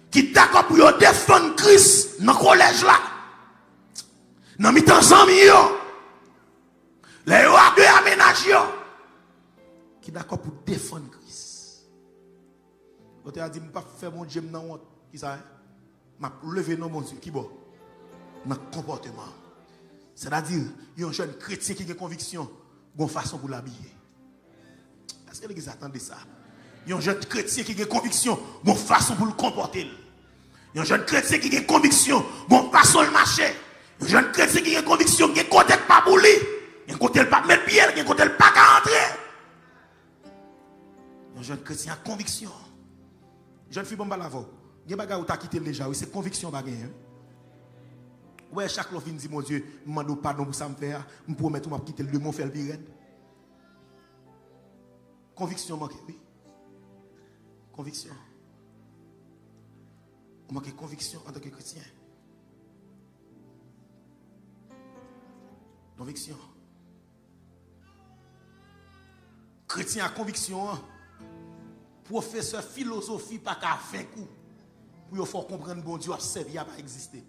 qui sont d'accord pour défendre Christ dans le collège là, dans le temps amis, les rois de aménager, qui sont d'accord pour défendre Christ. Quand tu as dit, je ne vais pas faire mon Dieu dans honte, qui ça? Je vais lever non mon Dieu, qui bon? Dans le comportement. C'est-à-dire, il y a un jeune chrétien qui a une conviction, une façon pour l'habiller. Est-ce que l'église attendait ça? Il y a un jeune chrétien qui a une conviction, une façon pour le comporter. Il y a un jeune chrétien qui a une conviction, une façon de marcher. Il y a un jeune chrétien qui a une conviction, qui a un côté pas pour lui. Il y a un côté pas mettre pied, il y a un côté pas rentrer. Il y a un jeune chrétien à conviction. Jeune fille, bon, bah, la il y a des bagages où tu as quitté déjà, c'est conviction, bagaille. Ouais, chaque fois, dit, mon Dieu, je ne demande pardon pour ça me faire, je promets que je vais quitter le démon, faire le pire. Conviction manque, oui. Conviction. On manque conviction en tant que chrétien. Conviction. Chrétien à conviction, professeur philosophie pas qu'à 20 coups. pour faire comprendre bon Dieu a servi à pas exister.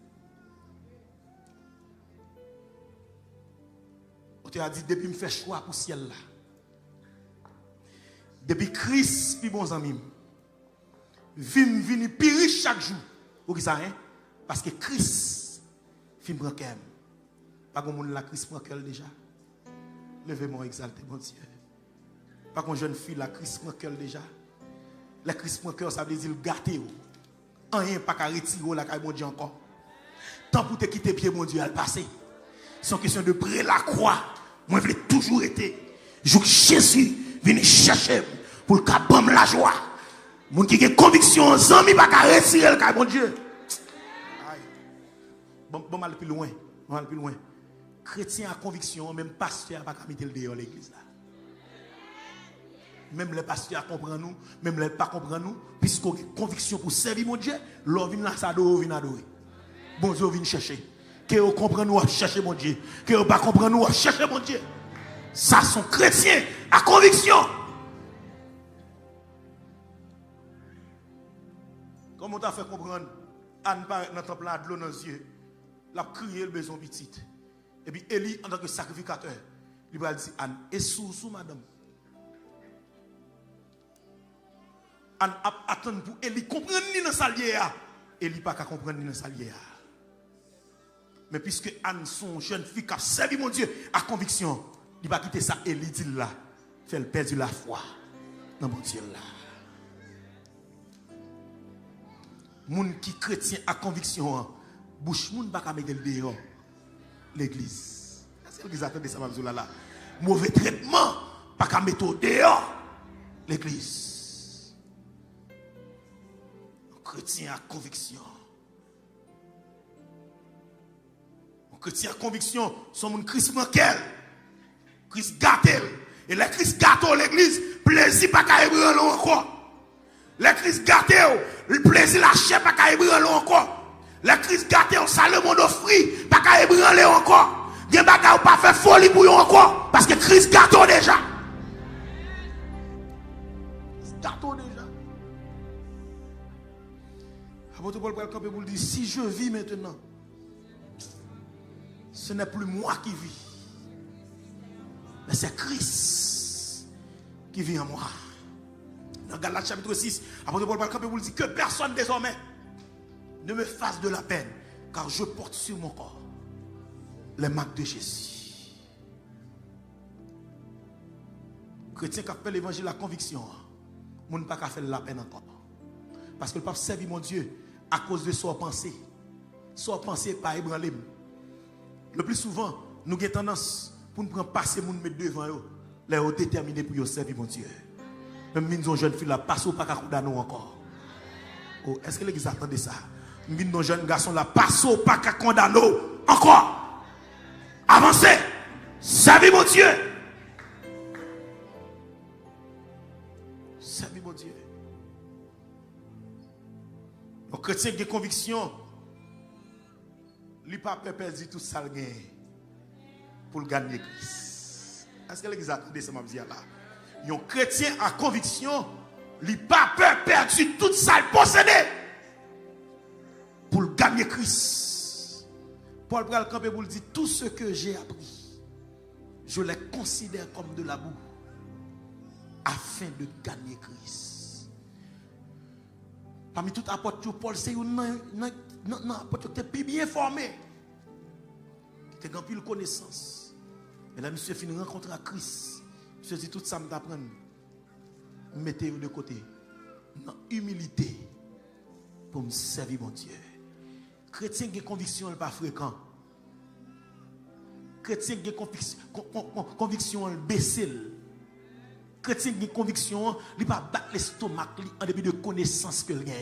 On te a dit depuis me faire choix pour ciel là. Depuis Christ puis bons amis. Vini plus riche chaque jour. Pour qui ça hein? Parce que Christ fin prend cœur. Pas comme monde la Christ prend cœur déjà. Levez-moi exalté mon Dieu. Pas comme jeune fille la Christ prend cœur déjà. La Christ prend cœur ça veut dire gâter. Rien pas qu'à retirer la caille mon Dieu encore. Tant pour te quitter pied mon Dieu à le passer. C'est une question de près la croix. Moi je l'ai toujours été. Jour Jésus vient chercher pour le cabam la joie. Moun qui a conviction, zami pas qu'à retirer le caille mon Dieu. Bon mal plus loin, mal plus loin. Chrétien à conviction, même pasteur pas qu'à mettre le dehors l'église là. Même les pasteurs comprennent nous, même les pas comprennent nous, puisque conviction pour servir mon Dieu, l'on vient là ça vient adorer. Bon Dieu vient chercher. Que vous comprenez nous à chercher mon Dieu, que vous pas comprendre nous à chercher mon Dieu. Ça sont chrétiens à conviction. Comment on t'a fait comprendre Anne paraît dans le temple là de l'eau dans les yeux. La crié le besoin petit. Et puis Élie en tant que sacrificateur, il va dire Anne, et sous madame. Anne attend pour Élie comprendre ni dans salier. Élie pas qu'à comprendre ni dans salier. Mais puisque Anne son jeune fille qui a servi mon Dieu à conviction, il va quitter ça Élie dit là, fait perdre la foi dans mon Dieu là. Moun qui chrétien à conviction, bouche moun pas qu'à mettre le dehors l'église. Est-ce que l'église attendait ça là? Mauvais traitement pas qu'à mettre au dehors l'église. Chrétien à conviction. Chrétien à conviction, son moun Christ manquel. Christ gâtel. Et le Christ gâteau l'église, plaisir pas qu'à ébranler encore. Le Christ gâteau, le plaisir la chair pas qu'à ébranler encore. Le Christ gâteau, ça le monde offrit pas qu'à ébranler encore. Gen bagay ou pas faire folie pour yon encore parce que Christ gâteau déjà. Gâteau déjà. Apôtre Paul pour le camper pour dire si je vis maintenant, ce n'est plus moi qui vis, mais c'est Christ qui vit en moi. Dans Galates chapitre 6, apôtre Paul pour le camper pour dire que personne désormais ne me fasse de la peine, car je porte sur mon corps les marques de Jésus. Chrétien qui a fait l'évangile la conviction, ne peut pas faire la peine encore. Parce que le pape servit mon Dieu à cause de son pensée. Son pensée pas ébranlé. Le plus souvent, nous avons tendance pour nous prendre passer moun mettre devant eux, les déterminés pour servir mon Dieu. Même nos jeunes filles là passe pas qu'à condamner encore. Oh, est-ce que l'église attendait ça? Nos jeunes garçons là passe pas qu'à condamner encore. Avancez, servir mon Dieu. Servir mon Dieu. Les chrétiens qui ont conviction, ils ne peuvent pas perdre tout ça pour gagner Christ. Est-ce que l'église a entendu ça, là? Les chrétiens à conviction, ils ne peuvent pas perdre tout ça possédé pour gagner Christ. Paul pral camper pour dire tout ce que j'ai appris, je les considère comme de la boue afin de gagner Christ. Parmi tout apôtre, Paul c'est un apôtre qui est bien formé, qui a plus de connaissance. Et là, monsieur finit rencontrer Christ. Monsieur dit tout ça, m'apprendre. Mettez-vous de côté. Dans humilité pour me servir mon Dieu. Chrétien qui a conviction n'est pas fréquent. Chrétien qui a conviction est baissé. Chrétien qui a conviction, il ne va pas battre l'estomac en début de connaissance que il a.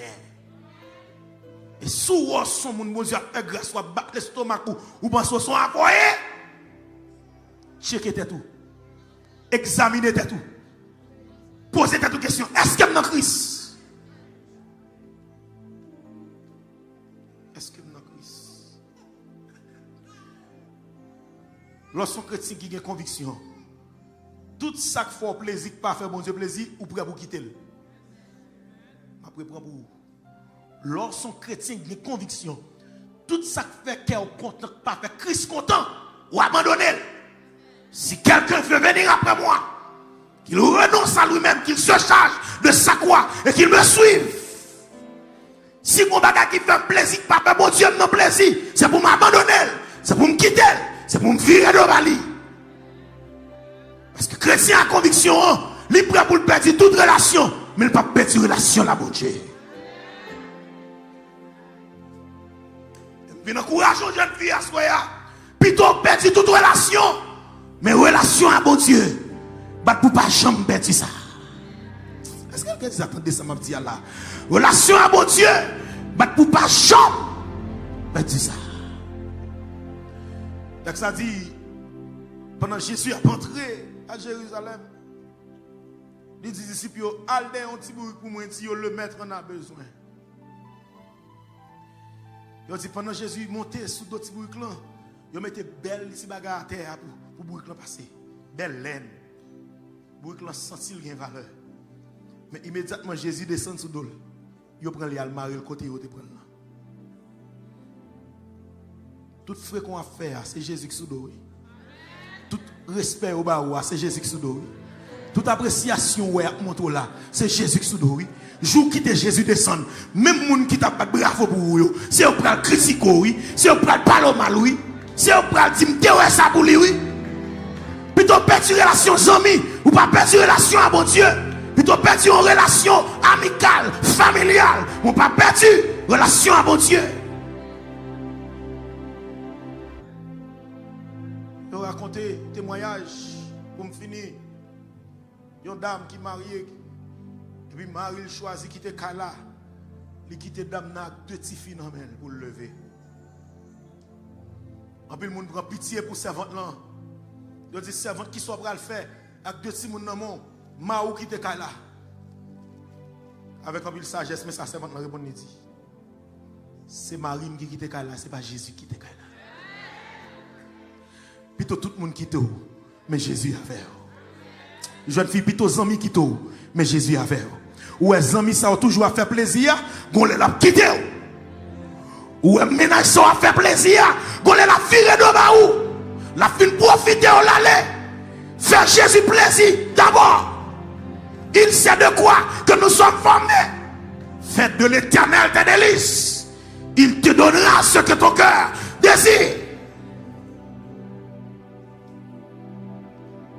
Et souvent, son monde, mon Dieu, a grâce à battre l'estomac ou pense son envoyé. Checkez tout. Examinez tout. Posez toute question. Est-ce qu'il y a dans Christ? Est-ce qu'il y a dans Christ? Lorsqu'on chrétien qui a conviction, tout ça qui fait plaisir, pas faire bon Dieu plaisir, ou prêt pour quitter. Après, prend pour vous. Lorsqu'on chrétien a une conviction, tout ça fait qu'il est content, pas fait Christ content, ou abandonner. Si quelqu'un veut venir après moi, qu'il renonce à lui-même, qu'il se charge de sa croix et qu'il me suive. Si mon bagage qui fait plaisir, papa, mon Dieu, me plaisir, c'est pour m'abandonner, c'est pour me quitter, c'est pour me virer de Bali. Parce que chrétien a conviction, il est prêt pour perdre toute relation, mais il ne peut pas perdre relation là, mon Dieu. Je encourage une jeune fille à ce moment-là, plutôt perdre toute relation, mais relation à mon Dieu. Pour pas jamais perdre ça. Est-ce que quelqu'un dit attendez ça m'a dit là? Relation à mon Dieu. Pour pas jamais perdre ça. Donc ça dit pendant Jésus est entré à Jérusalem. Les disciples allez un petit bout pour moi si le maître en a besoin. Ils dit pendant Jésus montait sous d'autres boucs là, ils mettaient belle ici bagarre à terre pour bouc là passer. Belle laine. Bouc là senti il gain valeur. Mais immédiatement Jésus descend sous dol. Il prend les almaré le côté où te prend là. Tout frère qu'on a fait c'est Jésus qui sous dol. Tout respect au bas c'est Jésus qui sous dol. Toute appréciation ouais montre là, c'est Jésus qui sous dol. Jour qui Jésus descend, même moun qui t'a pas bravo pour vous, c'est on prend critiquer oui, c'est on prend parler mal oui, c'est on prend dire m'te ouais ça pour lui oui. Plutôt perdre relation amis ou pas perdre relation à bon Dieu. Plutôt perdre une relation amicale, familiale, ou pas perdre relation à bon Dieu. Je vais raconter un témoignage pour me finir. Une dame qui est mariée, et puis Marie choisit de quitter Kala. Il quitte dame avec 2 petits filles pour le lever. En plus, le monde prend pitié pour servante là. Il dit servante qui soit prêt à le faire avec 2 petits moun dans mon Maou quitte Kala. Avec un peu de sagesse, mais sa servante m'a répondu dit c'est Marie qui quitte Kala, c'est pas Jésus qui quitte Kala. Plutôt tout le monde quitte, mais Jésus a fait. Jeune fille, plutôt amis quitte, mais Jésus a fait. Ou les amis ça a toujours à faire plaisir, gon les la quitter. Ou les ménages ça a fait plaisir, gon les la virer de baou. La fin profiter on l'aller. Faire Jésus plaisir d'abord. Il sait de quoi que nous sommes formés. Faites de l'Éternel tes délices. Il te donnera ce que ton cœur désire.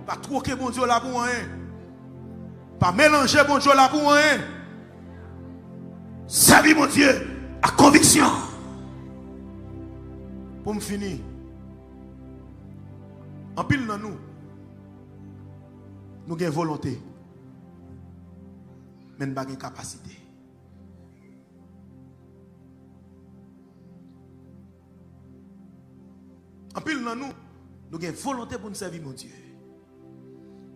Pas troquer bon Dieu là pour rien. Pas mélanger bon Dieu là pour rien. Servir mon Dieu à conviction. Pour me finir. En pile dans nous avons volonté. Mais nous n'avons pas de capacité. En pile dans nous avons volonté pour nous servir mon Dieu.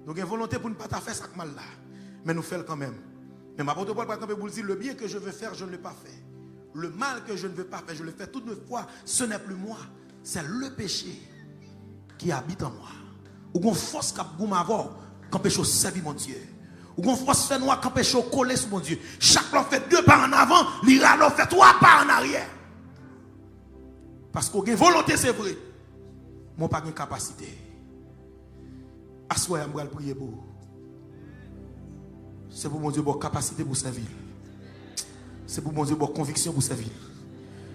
Nous avons volonté pour ne pas faire ça mal là. Mais nous faisons quand même. Mais ma porte-parole pas camper pour dire le bien que je veux faire, je ne l'ai pas fait. Le mal que je ne veux pas faire, je le fais toute une fois. Ce n'est plus moi, c'est le péché qui habite en moi. Ou qu'on force cap goum avoir quand péché servir mon Dieu. Ou qu'on force fait noir quand péché coller sur mon Dieu. Chaque fois fait 2 pas en avant, l'ira fait 3 pas en arrière. Parce qu'on a volonté c'est vrai. Mon pas de capacité. Assoyez, je vais prier pour vous. C'est pour mon Dieu, pour capacité pour servir. C'est pour mon Dieu, pour conviction pour servir.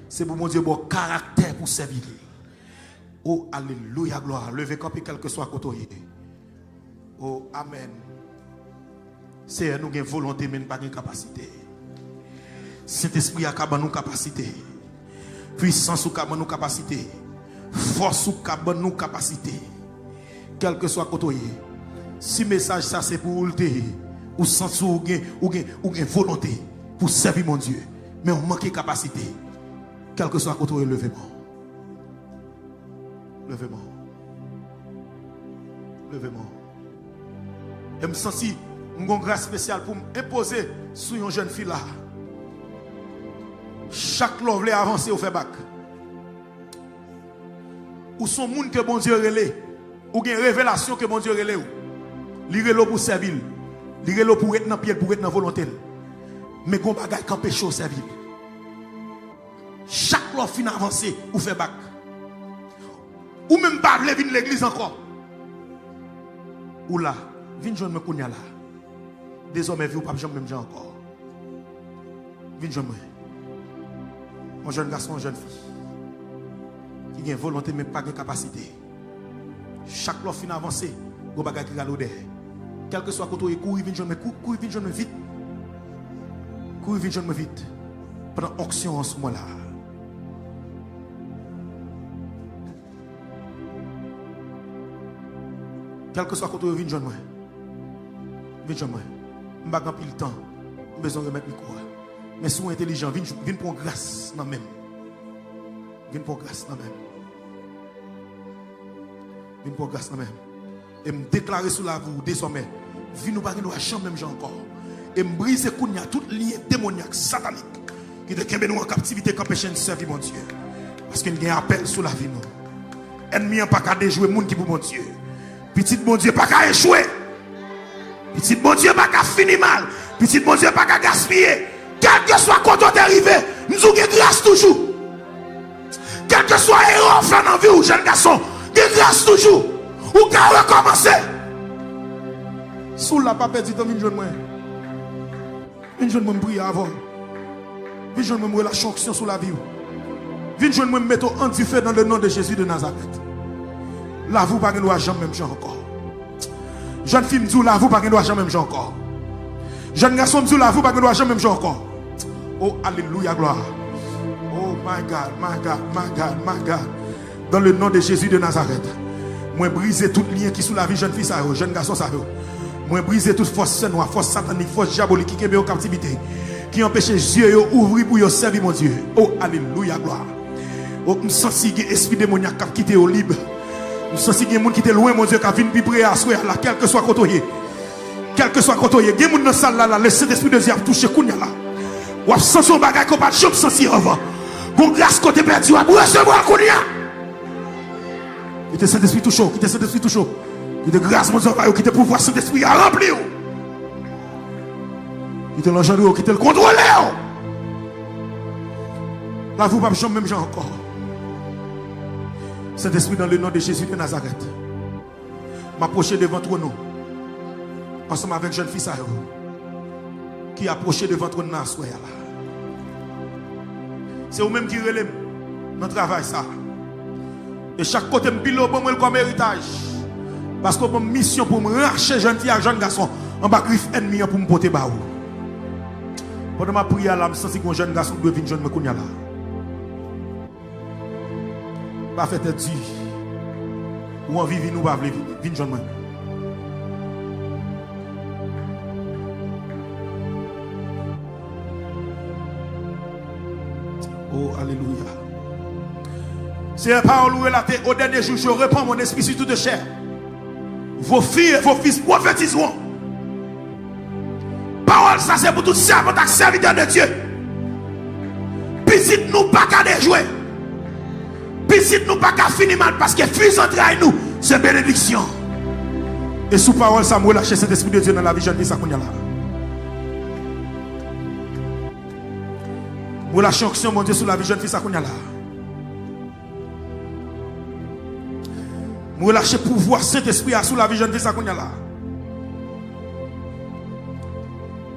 C'est pour mon Dieu, pour caractère pour servir. Oh, alléluia, gloire. Levez camp, quel que soit côté. Oh, amen. C'est nous qui avons volonté, mais pas de capacité. Saint-Esprit a nous capacité. Puissance ou nous capacité. Force ou nous capacité. Quel que soit côté. Si le message ça c'est pour vous, ou sens ou gain volonté pour servir mon Dieu, mais on manque de capacité. Quel que soit côté, levez-moi. Levez-moi. Levez-moi. Et me sens si une grâce spéciale pour m'imposer sur une jeune fille là. Chaque love voulait avancer au fait bac. Ou son monde que bon Dieu relève. Ou une révélation que mon Dieu relève. Lirez-le pour servir. Lirez-le pour être dans pied, pour être dans volonté. Mais qu'on bagaille quand péché au servir. Chaque fois fin avancé, ou fait bac. Ou même pas venir l'église encore. Ou là, viens joindre me kounya là. Désormais, vous pas jamais même encore. Viens joindre moi. Un jeune garçon, une jeune fille. Qui a une volonté, mais pas de capacité. Chaque fois fin avancé, vous bagage qui galode. Quel que soit côté, courir, viens joindre me, courir, viens joindre me vite. Courir, viens joindre me vite. Pendant onction en ce moment-là. Quel que soit côté, viens joindre moi. Viens joindre moi. Je n'ai pas le temps. Je besoin de remettre le micro. Mais si vous êtes intelligent, viens pour grâce dans même. Viens pour grâce dans même. Viens pour grâce dans même. Et me déclarer sous la vous désormais. Viens nous pas nous chambre même encore. Et me briser kounya toute lien démoniaque, satanique qui te kembe nous en captivité qu'empêche de servir mon Dieu. Parce qu'il y a un appel sous la vie nous. Ennemi n'a pas qu'à déjouer monde qui pour mon Dieu. Petit mon Dieu pas qu'à échouer. Petit bon Dieu pas qu'à finir mal. Petit bon Dieu pas qu'à gaspiller. Quel que soit quand on est arrivé, nous avons grâce toujours. Quel que soit héros fait dans la vie ou jeune garçon, grâce toujours. Ou qu'à recommencer. Sous la pape dit une jeune moi. Une jeune moi me brille avant. Une jeune moi me relâche action sur la vie. Une jeune moi me mettre en du feu dans le nom de Jésus de Nazareth. Là vous pas nous jamais même encore. Jeune fille me dit là vous pas nous jamais même encore. Jeune garçon me dit là vous pas nous jamais même encore. Oh alléluia gloire. Oh my God, my God, my God, my God. Dans le nom de Jésus de Nazareth. Moi briser toute lien qui sous la vie jeune fille ça, jeune garçon ça. Moi briser toute force noire, force satanique, force diabolique qui est en captivité, qui empêche Dieu ouvrir pour yo servir mon Dieu. Oh alléluia gloire. Oh me sens si esprit démoniaque qui quitter au libre. Me sens si des monde qui était loin mon Dieu qui vient vibrer à souhait là quel que soit côté. Quel que soit côté, il y a des gens dans salle là, le Saint-Esprit de Dieu a touché kounya là. Ou a senti son bagage qu'on pas jamais senti avant. Bon grâce côté perdu, à recevoir kounya. Qui te Saint-Esprit tout chaud, qui te Saint-Esprit tout chaud. Qui te grâce mon Dieu, qui te pouvoir Saint-Esprit à remplir. Qui te l'engendre, qui te le contrôler. Là vous pas jamais même gens encore. Saint-Esprit dans le nom de Jésus de Nazareth. M'approcher devant toi nous. Ensemble avec jeune fille qui approche devant toi dans soir là. C'est vous même qui relève dans travail ça. Et chaque côté me pile bon comme héritage. Parce que mon mission pour me racheter jeune fille et jeune garçon en bas griffe ennemi pour me porter bas. Pendant ma prière là, je sens que un jeune garçon doit venir jeune me kounya là. Pas fait être dit. Ou en vivre nous pas venir jeune moi. Oh, alléluia. C'est la parole relatée au dernier jour. Je répands mon esprit sur toute chair. Vos filles et vos fils prophétiseront. Parole, ça c'est pour tout servant et serviteur de Dieu. Pisite nous pas qu'à déjouer. Pisite nous pas qu'à finir mal parce que fils entre nous, c'est bénédiction. Et sous parole, ça me relâche cet esprit de Dieu dans la vie. Je dis ça qu'on y a là. Pour la chanson, mon Dieu, sur la vie jeune fille, ça qu'on y a là. Pour lâcher pouvoir Saint-Esprit sous la vie jeune fille, ça qu'on y a là.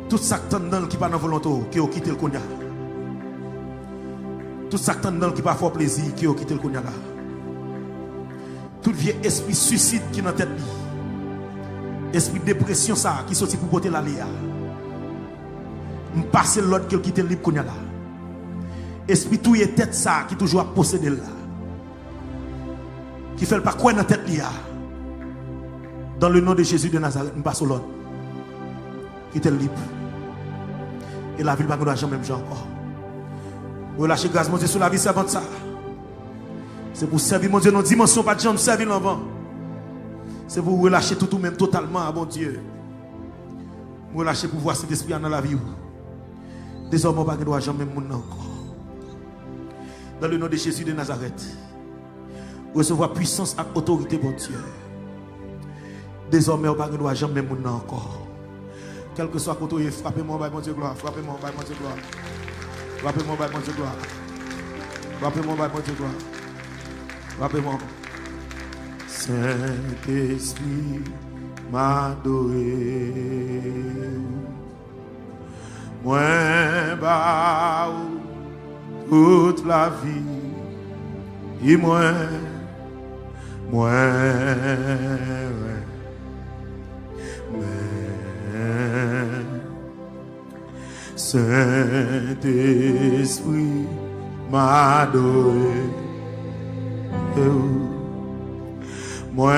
Tout ça qui est qui pas dans volonté, qui a quitté le qu'on y a. Tout ça qui est qui pas fort plaisir, qui a quitté le qu'on y a là. Tout vieux esprit suicide qui est dans tête. Esprit dépression, ça, qui sorti pour porter la lia. M'passe l'autre qui a quitté le libre qu'on y a là. Esprit tout est tête ça qui toujours a possédé là. Qui fait pas quoi dans tête là. Dans le nom de Jésus de Nazareth, nous passons l'autre. Qui était libre. Et la vie ne va jamais même encore. Relâchez grâce mon Dieu sur la vie servante ça. C'est pour servir mon Dieu dans une dimension pas de jambe servir l'enfant. C'est pour relâcher tout même totalement à mon Dieu. Relâcher pouvoir cet esprit dans la vie. Désormais pas de doit jamais même encore. Dans le nom de Jésus de Nazareth, recevoir puissance et autorité, mon Dieu. Désormais, on ne doit jamais mourir encore. Quel que soit côté, frappez-moi, mon Dieu, gloire. Frappez-moi, mon Dieu, gloire. Frappez-moi, mon Dieu, gloire. Rappelez-moi, toi. Rappelez-moi. Saint-Esprit, m'adorer. Moi, bah, toute la vie. Et moi, Saint-Esprit, m'adorer. Moi,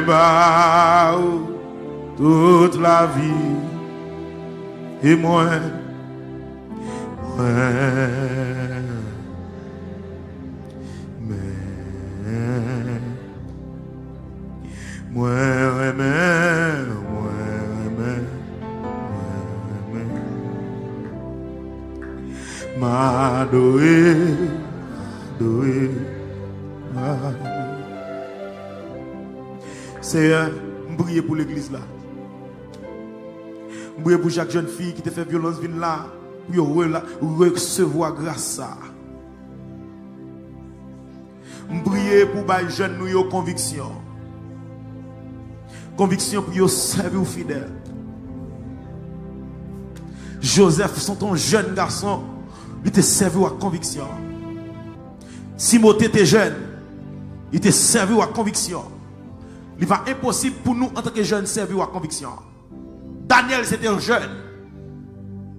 bah, toute la vie. Et moi, m'adorer, Seigneur, m'prier pour l'église là. M'prier pour chaque jeune fille qui te fait violence vin là, pour recevoir grâce ça. M'prier pour les jeunes nous yo conviction. Conviction pour yo servir fidèle. Joseph, sont ton jeune garçon, il te servi à conviction. Timothée était jeune, il te servi à conviction. Il va impossible pour nous en tant que jeunes servir à conviction. Daniel c'était un jeune.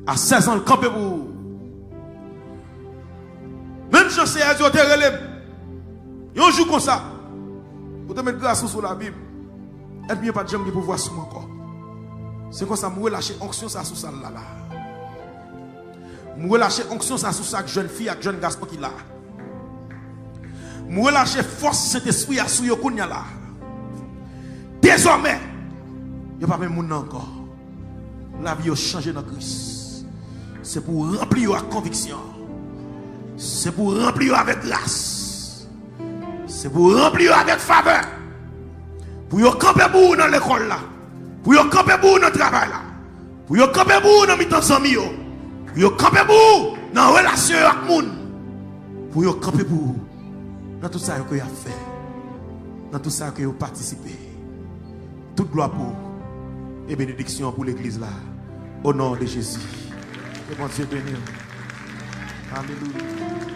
À 16 ans, il campait pour vous. Même José a dit, il y a un jour comme ça. Pour te mettre grâce sur la Bible. Et bien pas de gens qui pouvoir sur moi encore. C'est comme ça, je relâcher onction ça sous ça là. Je relâcher onction ça sous ça jeune fille et jeune garçon qui là. Je relâcher force cet esprit à sous yo kounya là. Désormais, il n'y a pas même monde encore. La vie a changé dans Christ. C'est pour remplir avec conviction. C'est pour remplir avec grâce. C'est pour remplir avec faveur. Pour y camper pour dans l'école là. Pour y camper pour dans le travail là. Pour y camper pour dans mi-temps amis. Pour y camper pour dans la relation avec le monde. Pour y camper pour dans tout ça que vous avez fait. Dans tout ça que vous avez participé. Toute gloire pour et bénédiction pour l'église là. Au nom de Jésus. Que mon Dieu bénisse. Alléluia.